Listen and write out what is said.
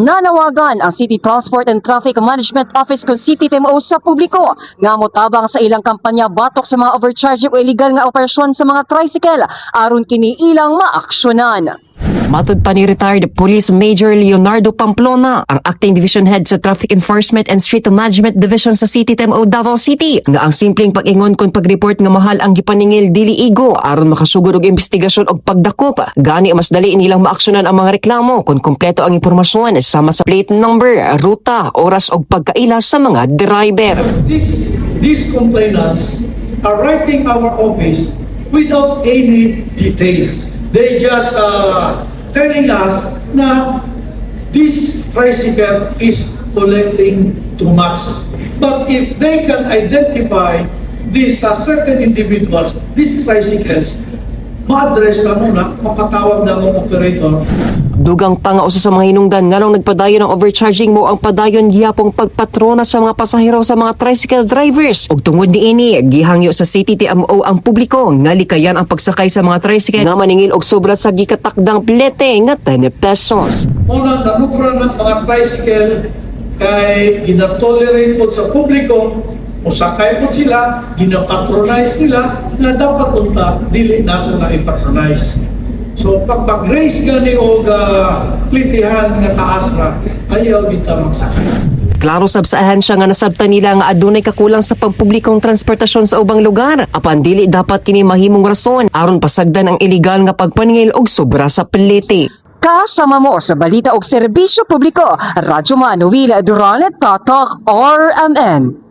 Nanawagan ang City Transport and Traffic Management Office kung City TMO sa publiko nga motabang sa ilang kampanya batok sa mga overcharging o illegal nga operasyon sa mga tricycle aron kini ilang maaksyonan. Matud pa ni retired Police Major Leonardo Pamplona, ang Acting Division Head sa Traffic Enforcement and Street Management Division sa City TMO Davao City, nga ang simpleng pag-ingon kon pag-report nga mahal ang gipaningil dili igo aron makasugod og investigasyon og pagdakop. Gani mas dali nilang maaksyonan ang mga reklamo kon kompleto ang impormasyon sama sa plate number, ruta, oras og pagkaila sa mga driver. These complainants are writing our office without any details. They just telling us na this tricycle is collecting too much. But if they can identify these certain individuals, these tricycles, ma-address na muna, mapatawag na mga operator. Dugang pa nga usa sa mga hinungdan nganong nagpadayon ng overcharging mo ang padayon gihapong pagpatrona sa mga pasahero sa mga tricycle drivers. Ug tungod niini gihangyo sa City TMO ang publiko nga likayan ang pagsakay sa mga tricycle nga maningil og sobra sa gikatakdang plete nga 10 pesos. Unang nanubra ng mga tricycle kay ginatolerate po sa publiko o sakay po sila, ginapatronize nila na dapat unta dili nato na ipatronize. So pag mag-raise gani og plitihan nga taas ra, ayaw kita magsakay. Klaro sab sa ahensya nga nasabtan nila nga adunay kakulang sa pampublikong transportasyon sa ubang lugar. Apan dili dapat kini mahimong rason aron pasagdan ang illegal nga pagpaningil og sobra sa plete. Kasama mo sa balita og serbisyo publiko, Radyo Man, Will Duran, Tatak, RMN.